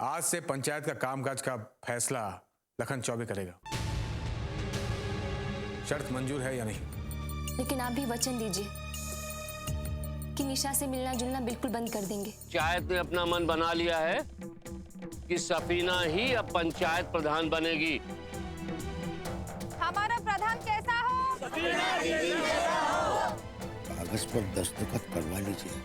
आज से पंचायत का कामकाज का फैसला लखन चौबे करेगा। शर्त मंजूर है या नहीं? लेकिन आप भी वचन दीजिए कि निशा से मिलना जुलना बिल्कुल बंद कर देंगे। पंचायत ने अपना मन बना लिया है कि सफीना ही अब पंचायत प्रधान बनेगी। हमारा प्रधान कैसा हो? सफीना दीदी कैसा हो? कागज पर दस्तखत करवा लीजिए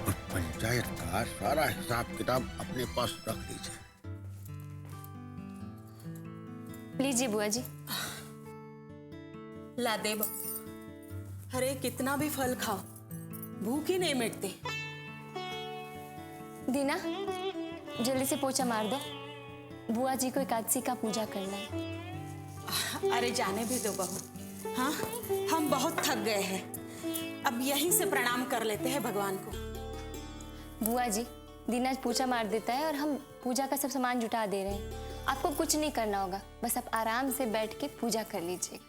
और पंचायत का सारा हिसाब किताब अपने पास रख लीजिए। लीजिए बुआ जी। ला दे। अरे कितना भी फल खाओ, भूख ही नहीं मिटती। दीना, जल्दी से पोछा मार दो, बुआ जी को एकादशी का पूजा करना है। अरे जाने भी दो बहू। हाँ, हम बहुत थक गए हैं, अब यहीं से प्रणाम कर लेते हैं भगवान को। बुआ जी, दीना पोछा मार देता है और हम पूजा का सब सामान जुटा दे रहे हैं। आपको कुछ नहीं करना होगा, बस आप आराम से बैठ के पूजा कर लीजिए।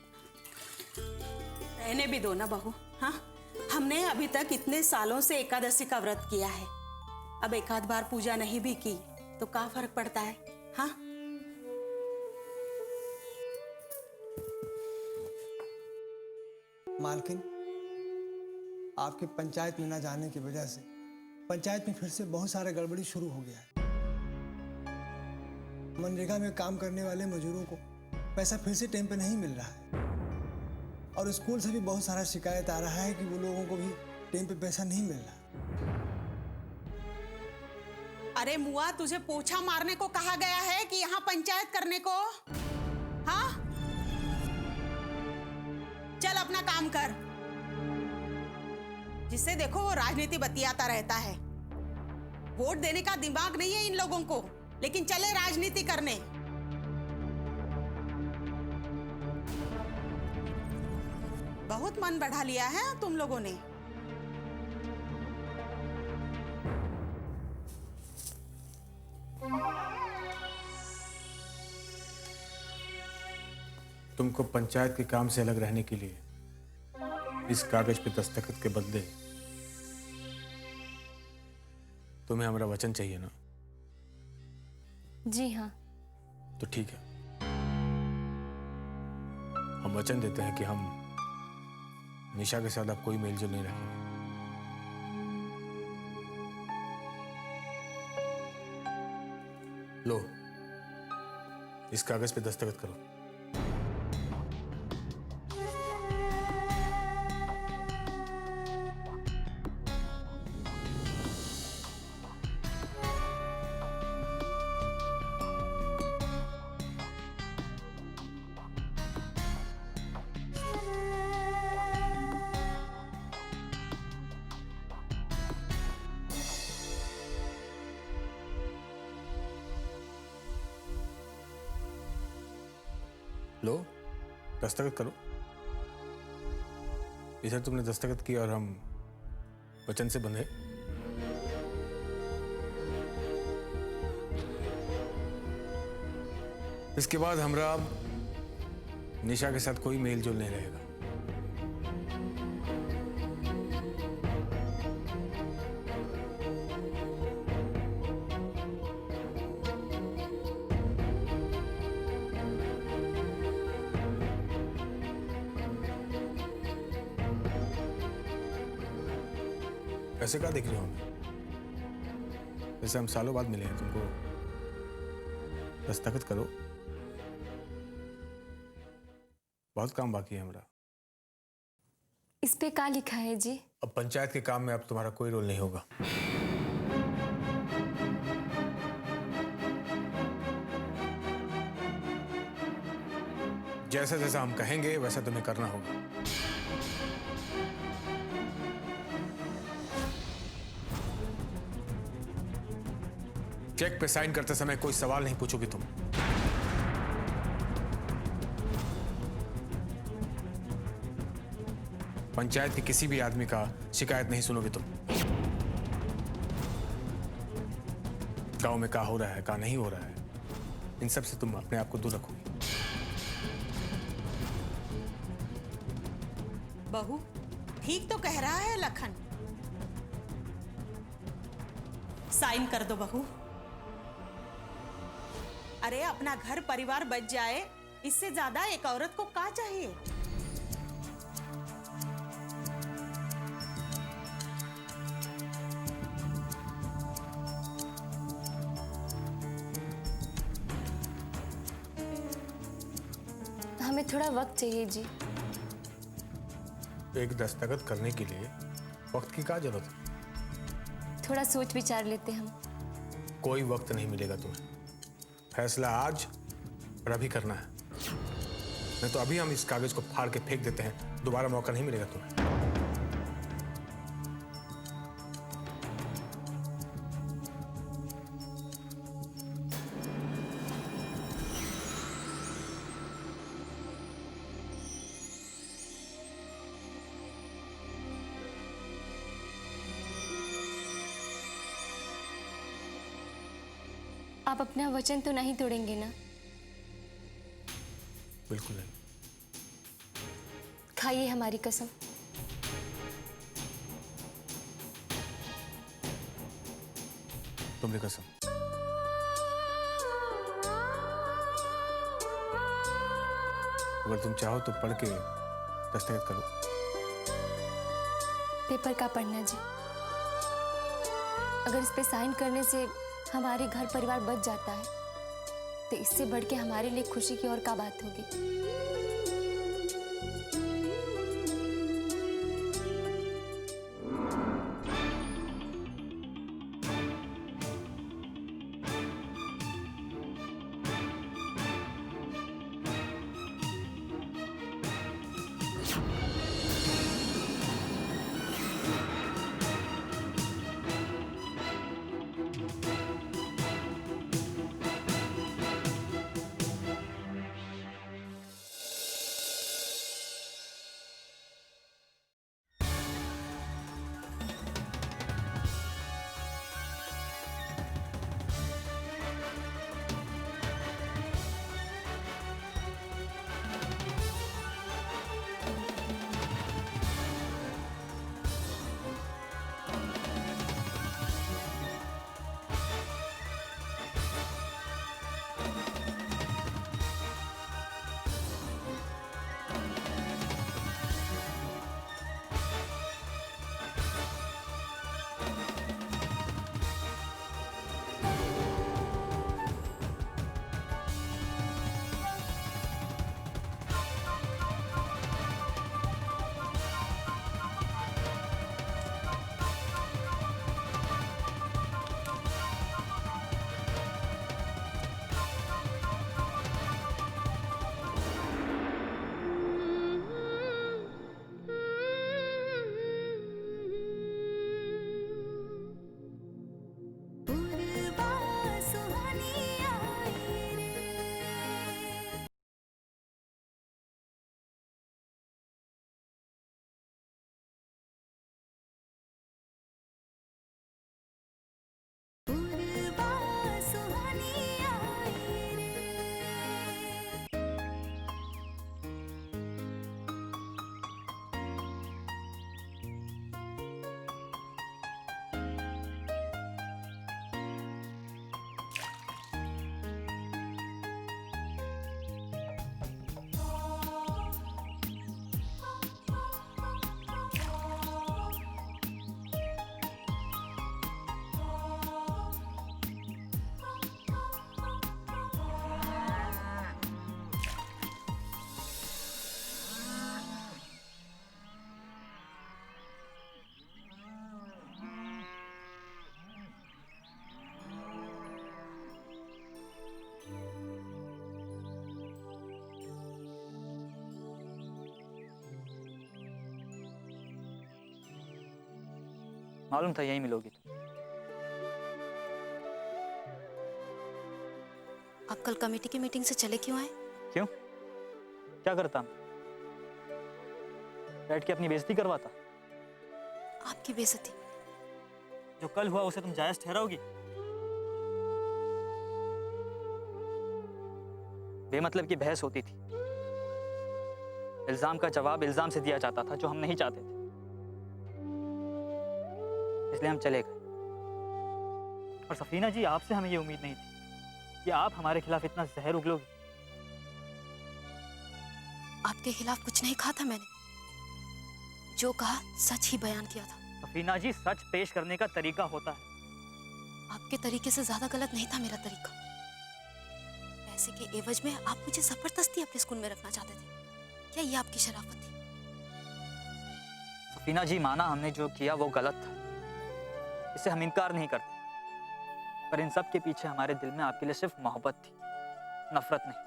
रहने भी दो ना बहू। हाँ, हमने अभी तक इतने सालों से एकादशी का व्रत किया है, अब एक आध बार पूजा नहीं भी की तो क्या फर्क पड़ता है? हाँ, मालकिन, आपके पंचायत में न जाने की वजह से पंचायत में फिर से बहुत सारा गड़बड़ी शुरू हो गया है। मनरेगा में काम करने वाले मजदूरों को पैसा फिर से टाइम पे नहीं मिल रहा है और स्कूल से भी बहुत सारा शिकायत आ रहा है कि वो लोगों को भी टाइम पे पैसा नहीं मिल रहा। अरे मुआ, तुझे पोछा मारने को कहा गया है कि यहाँ पंचायत करने को? हाँ, चल अपना काम कर। जिससे देखो वो राजनीति बतियाता रहता है। वोट देने का दिमाग नहीं है इन लोगों को, लेकिन चले राजनीति करने। बहुत मन बढ़ा लिया है तुम लोगों ने। तुमको पंचायत के काम से अलग रहने के लिए इस कागज पे दस्तखत के बदले तुम्हें हमारा वचन चाहिए ना? जी हाँ। तो ठीक है, हम वचन देते हैं कि हम निशा के साथ अब कोई मेलजोल नहीं रखेंगे। लो, इस कागज पे दस्तखत करो। लो, दस्तखत करो। इधर तुमने दस्तखत किया और हम वचन से बंधे। इसके बाद हमरा निशा के साथ कोई मेल जोल नहीं रहेगा। ऐसे क्या देख रहे हो हमें? जैसे हम सालों बाद मिले हैं। तुमको दस्तखत करो, बहुत काम बाकी है हमारा। इस पे क्या लिखा है जी? अब पंचायत के काम में अब तुम्हारा कोई रोल नहीं होगा। जैसा जैसा हम कहेंगे वैसा तुम्हें करना होगा। चेक पे साइन करते समय कोई सवाल नहीं पूछोगी तुम। पंचायत के किसी भी आदमी का शिकायत नहीं सुनोगे तुम। गांव में क्या हो रहा है, क्या नहीं हो रहा है, इन सब से तुम अपने आप को दूर रखोगे। बहू, ठीक तो कह रहा है लखन। साइन कर दो बहू। अरे अपना घर परिवार बच जाए, इससे ज्यादा एक औरत को क्या चाहिए? हमें थोड़ा वक्त चाहिए जी। एक दस्तखत करने के लिए वक्त की क्या जरूरत है? थोड़ा सोच विचार लेते हम। कोई वक्त नहीं मिलेगा तुम्हें। फैसला आज और अभी करना है, नहीं तो अभी हम इस कागज को फाड़ के फेंक देते हैं। दोबारा मौका नहीं मिलेगा तुम्हें। आप अपना वचन तो नहीं तोड़ेंगे ना? बिल्कुल नहीं। खाइए हमारी कसम। तुमने कसम। अगर तुम चाहो तो पढ़ के दस्तखत करो। पेपर का पढ़ना जी? अगर इस पे साइन करने से हमारे घर परिवार बच जाता है तो इससे बढ़ के हमारे लिए खुशी की और क्या बात होगी? मालूम था यहीं मिलोगी तुम। आप कल कमेटी की मीटिंग से चले क्यों आए? क्यों? क्या करता मैं? बैठ के अपनी बेइज्जती करवाता? आपकी बेइज्जती? जो कल हुआ उसे तुम जायज ठहराओगी? बेमतलब की बहस होती थी। इल्जाम का जवाब इल्जाम से दिया जाता था, जो हम नहीं चाहते थे। इसलिए हम चले गए। और सफीना जी, आपसे हमें ये उम्मीद नहीं थी। कि आप हमारे खिलाफ इतना जहर उगलोगे। आपके खिलाफ कुछ नहीं कहा था मैंने, जो कहा सच ही बयान किया था। सफीना जी, सच पेश करने का तरीका होता है। आपके तरीके से ज्यादा गलत नहीं था मेरा तरीका। पैसे के एवज में आप मुझे जबरदस्ती अपने स्कूल में रखना चाहते थे। क्या ये आपकी शराफत थी? सफीना जी, माना हमने जो किया वो गलत था, इससे हम इनकार नहीं करते, पर इन सब के पीछे हमारे दिल में आपके लिए सिर्फ मोहब्बत थी, नफरत नहीं।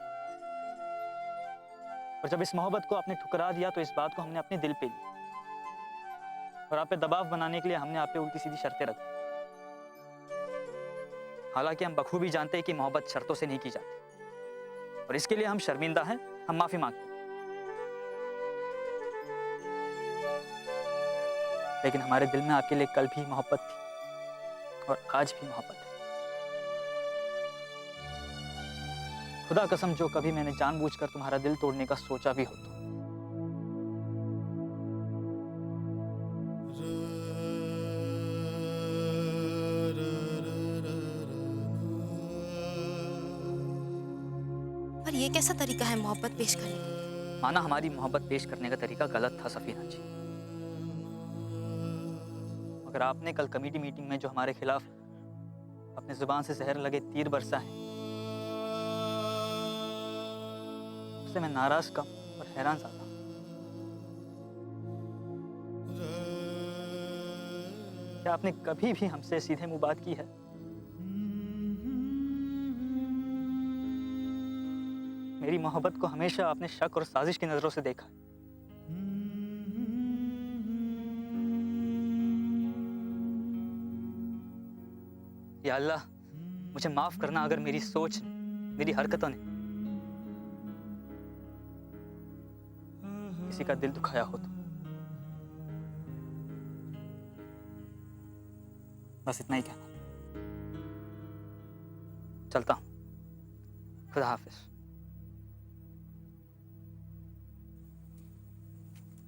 और जब इस मोहब्बत को आपने ठुकरा दिया तो इस बात को हमने अपने दिल पे ली और आप पे दबाव बनाने के लिए हमने आप पे उल्टी सीधी शर्तें रख दी। हालांकि हम बखूबी जानते हैं कि मोहब्बत शर्तों से नहीं की जाती और इसके लिए हम शर्मिंदा हैं, हम माफी मांगते हैं। लेकिन हमारे दिल में आपके लिए कल भी मोहब्बत थी और आज भी मोहब्बत है। खुदा कसम, जो कभी मैंने जानबूझकर तुम्हारा दिल तोड़ने का सोचा भी हो तो पर ये कैसा तरीका है मोहब्बत पेश करने का? माना हमारी मोहब्बत पेश करने का तरीका गलत था सफीना जी, मगर आपने कल कमेटी मीटिंग में जो हमारे खिलाफ अपने जुबान से जहर लगे तीर बरसा है, उससे मैं नाराज कम और हैरान ज्यादा। क्या आपने कभी भी हमसे सीधे मुंह बात की है? मेरी मोहब्बत को हमेशा आपने शक और साजिश की नजरों से देखा है। या अल्लाह, मुझे माफ करना अगर मेरी सोच ने, मेरी हरकतों ने किसी का दिल दुखाया हो तो। बस इतना ही कहना। चलता हूं, खुदा हाफिज।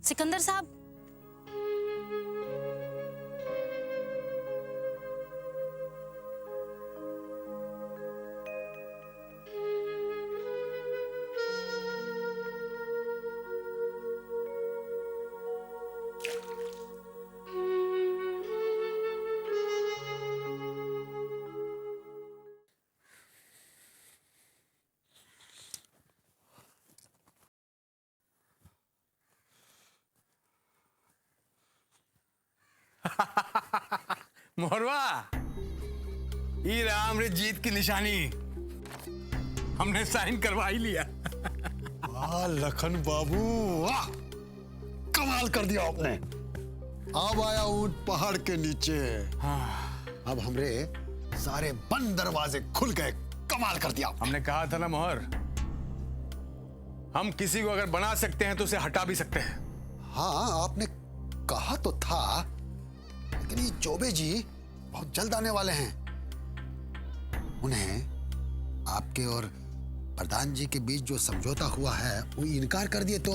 सिकंदर साहब, मोहरवा, ये रहा हमरे जीत की निशानी। हमने साइन करवा ही लिया। वाह लखन बाबू, वाह, कमाल कर दिया आपने। अब आया ऊंट पहाड़ के नीचे। अब हमरे सारे बंद दरवाजे खुल गए। कमाल कर दिया आपने। हमने कहा था ना मोहर, हम किसी को अगर बना सकते हैं तो उसे हटा भी सकते हैं। हाँ, आपने कहा तो था, लेकिन ये चौबे जी बहुत जल्द आने वाले हैं। उन्हें आपके और प्रधान जी के बीच जो समझौता हुआ है वो इनकार कर दिए तो।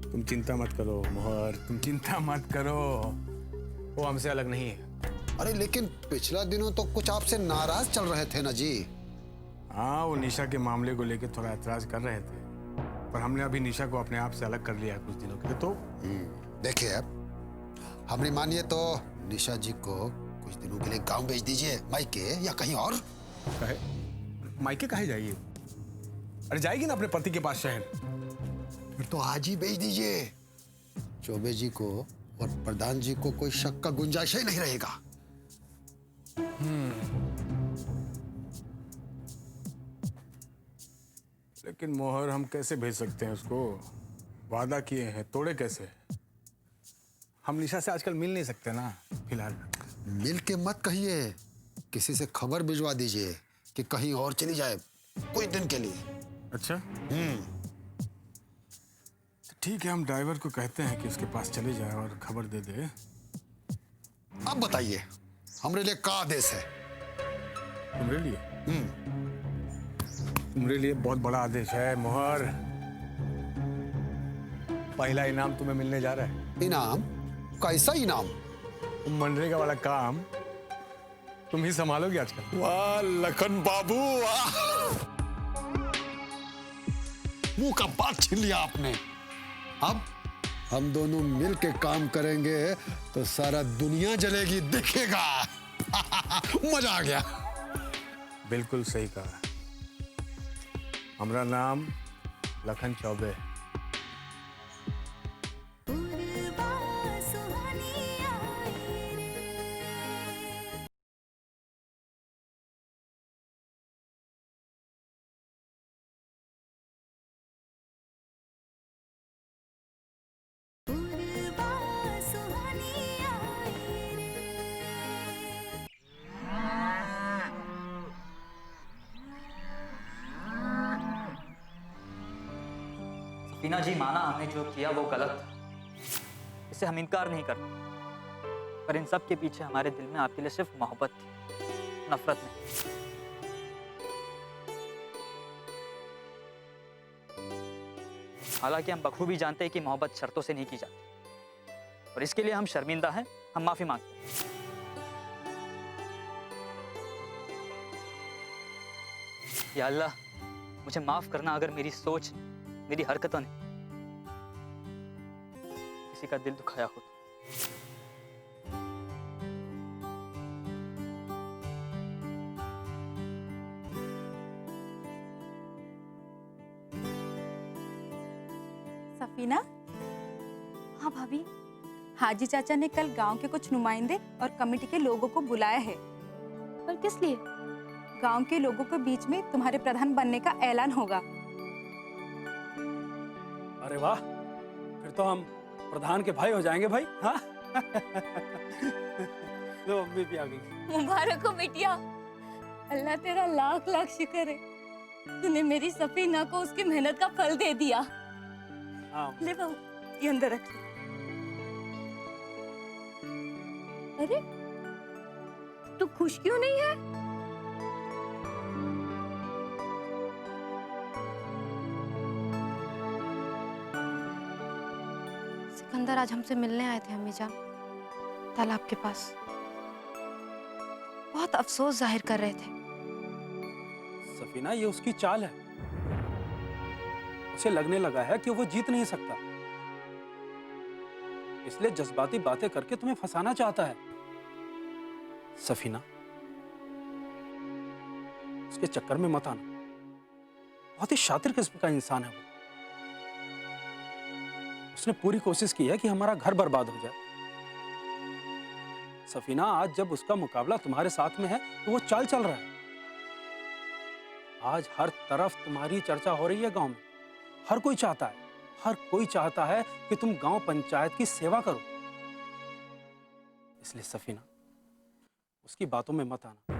तुम चिंता मत करो मोहर, तुम चिंता मत करो, वो हमसे अलग नहीं है। अरे लेकिन पिछला दिनों तो कुछ आपसे नाराज चल रहे थे ना जी। हाँ, वो निशा के मामले को लेकर थोड़ा ऐतराज कर रहे थे, पर हमने अभी निशा को अपने आप से अलग कर लिया है कुछ दिनों के लिए। तो देखिए, हमने मानिए तो निशा जी को कुछ दिनों के लिए गांव भेज दीजिए, मायके या कहीं और। कहे मायके काहे जाइए? अरे जाएगी ना अपने पति के पास शहर। फिर तो आज ही भेज दीजिए। चौबे जी को और प्रधान जी को कोई शक का गुंजाइश ही नहीं रहेगा। लेकिन मोहर, हम कैसे भेज सकते हैं उसको? वादा किए हैं, तोड़े कैसे? हम निशा से आजकल मिल नहीं सकते ना फिलहाल। मिल के मत कहिए, किसी से खबर भिजवा दीजिए कि कहीं और चली जाए कुछ दिन के लिए। अच्छा, तो ठीक है, हम ड्राइवर को कहते हैं कि उसके पास चले जाए और खबर दे दे। अब बताइए, हमारे लिए क्या आदेश है? तुम्हारे लिए? तुम्हारे लिए बहुत बड़ा आदेश है मोहर। पहला इनाम तुम्हें मिलने जा रहा है। इनाम? कैसा इनाम? मनरेगा वाला काम तुम ही संभालोगे आजकल। वाह लखन बाबू वाह, मुंह का बात छीन लिया आपने। अब हम दोनों मिल के काम करेंगे तो सारा दुनिया जलेगी, देखेगा। मजा आ गया। बिल्कुल सही कहा। हमारा नाम लखन चौबे। सफीना जी, माना हमने जो किया वो गलत था, इसे हम इनकार नहीं करते, पर इन सब के पीछे हमारे दिल में आपके लिए सिर्फ मोहब्बत थी, नफरत नहीं। हालांकि हम बखूबी जानते हैं कि मोहब्बत शर्तों से नहीं की जाती, और इसके लिए हम शर्मिंदा हैं, हम माफी मांगते हैं। या अल्लाह, मुझे माफ करना अगर मेरी सोच, मेरी हरकतों ने किसी का दिल दुखाया हो। सफीना। हाँ भाभी। हाजी चाचा ने कल गांव के कुछ नुमाइंदे और कमेटी के लोगों को बुलाया है। पर किस लिए? गांव के लोगों के बीच में तुम्हारे प्रधान बनने का ऐलान होगा। अरे वाह, फिर तो हम प्रधान के भाई हो जाएंगे भाई। हाँ लो अम्मी भी आ गई। मुबारक हो बिटिया, अल्लाह तेरा लाख लाख शुक्र है, तूने मेरी सफीना को उसकी मेहनत का फल दे दिया। हाँ। ले बहू, ये अंदर रख। अरे तू खुश क्यों नहीं है? सिकंदर आज हमसे मिलने आए थे अम्मी जान, तालाब के पास। बहुत अफसोस जाहिर कर रहे थे। सफीना, ये उसकी चाल है। उसे लगने लगा है कि वो जीत नहीं सकता, इसलिए जज्बाती बातें करके तुम्हें फंसाना चाहता है। सफीना, उसके चक्कर में मत आना। बहुत ही शातिर किस्म का इंसान है वो। उसने पूरी कोशिश की है कि हमारा घर बर्बाद हो जाए। सफीना, आज जब उसका मुकाबला तुम्हारे साथ में है तो वो चाल चल रहा है। आज हर तरफ तुम्हारी चर्चा हो रही है गांव में। हर कोई चाहता है कि तुम गांव पंचायत की सेवा करो। इसलिए सफीना, उसकी बातों में मत आना।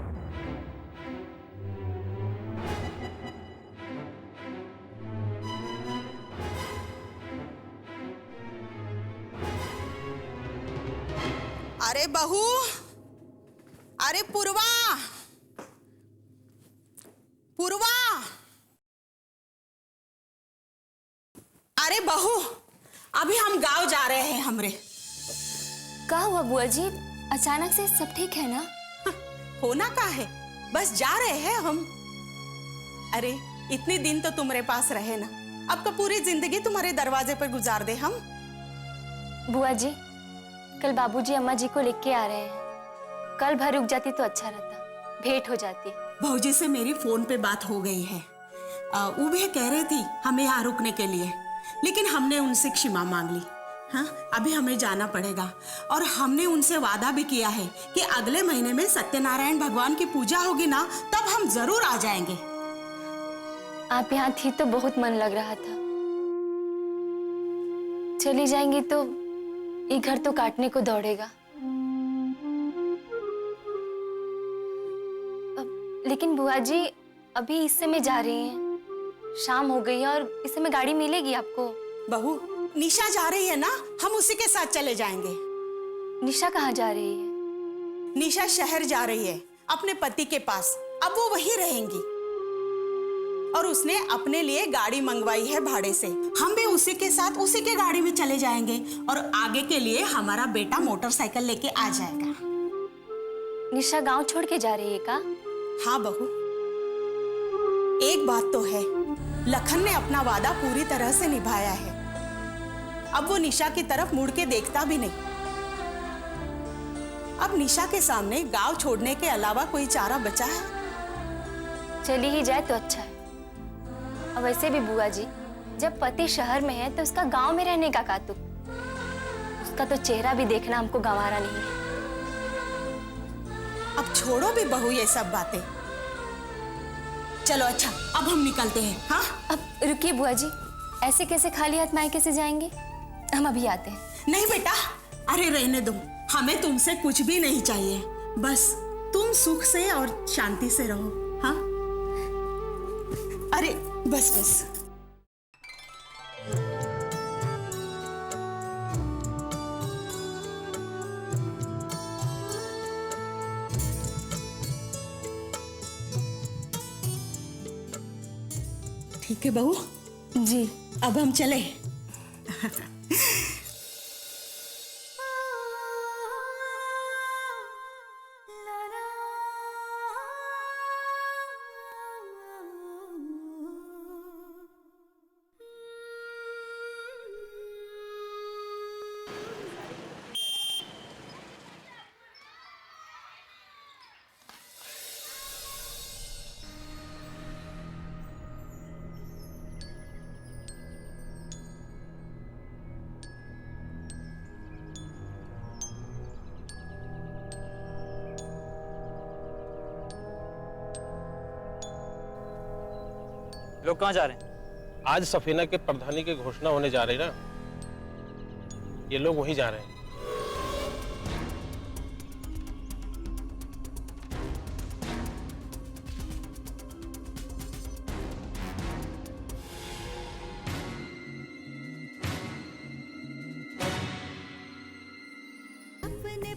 अरे बहू, अरे पूर्वा, पूर्वा, अरे बहू, अभी हम गांव जा रहे हैं। हमरे क्या हुआ बुआ जी, अचानक से सब ठीक है ना? होना का है, बस जा रहे हैं हम। अरे इतने दिन तो तुम्हारे पास रहे ना, अब का पूरी जिंदगी तुम्हारे दरवाजे पर गुजार दे हम। बुआ जी, कल बाबूजी अम्मा जी को लेके आ रहे हैं। कल भर रुक जाती तो अच्छा रहता, भेंट हो जाती। भाऊजी से मेरी फोन पे बात हो गई है। वो भी कह रही थी हमें यहाँ रुकने के लिए, लेकिन हमने उनसे क्षमा मांग ली। हाँ, अभी हमें जाना पड़ेगा, और हमने उनसे वादा भी किया है कि अगले महीने में सत्यनारायण भगवान की पूजा होगी ना, तब हम जरूर आ जाएंगे। आप यहाँ थी तो बहुत मन लग रहा था, चली जाएंगी तो ये घर तो काटने को दौड़ेगा। लेकिन बुआ जी, अभी इस समय जा रही हैं, शाम हो गई है और इस समय गाड़ी मिलेगी आपको? बहू, निशा जा रही है ना, हम उसी के साथ चले जाएंगे। निशा कहाँ जा रही है? निशा शहर जा रही है अपने पति के पास, अब वो वहीं रहेंगी। और उसने अपने लिए गाड़ी मंगवाई है भाड़े से। हम भी उसी के साथ उसी के गाड़ी में चले जाएंगे, और आगे के लिए हमारा बेटा मोटरसाइकिल लेके आ जाएगा। निशा गांव छोड़ के जा रही है का? हाँ बहू, एक बात तो है, लखन ने अपना वादा पूरी तरह से निभाया है। अब वो निशा की तरफ मुड़ के देखता भी नहीं। अब निशा के सामने गांव छोड़ने के अलावा कोई चारा बचा है? चली ही जाए तो अच्छा है। और वैसे भी बुआ जी, जब पति शहर में है तो उसका गांव में रहने का तुक? उसका तो चेहरा भी देखना हमको गंवारा नहीं है। अब छोड़ो भी बहू ये सब बातें। चलो अच्छा, अब हम निकलते हैं। हाँ अब रुकिए बुआ जी, ऐसे कैसे खाली हाथ मायके से जाएंगे? हम अभी आते हैं। नहीं बेटा, अरे रहने दो, हमें तुमसे कुछ भी नहीं चाहिए। बस तुम सुख से और शांति से रहो। हाँ, अरे बस बस। ठीक है बहू जी, अब हम चले। लोग कहाँ जा रहे हैं? आज सफीना के प्रधानी की घोषणा होने जा रही ना, ये लोग वहीं जा रहे हैं। अपने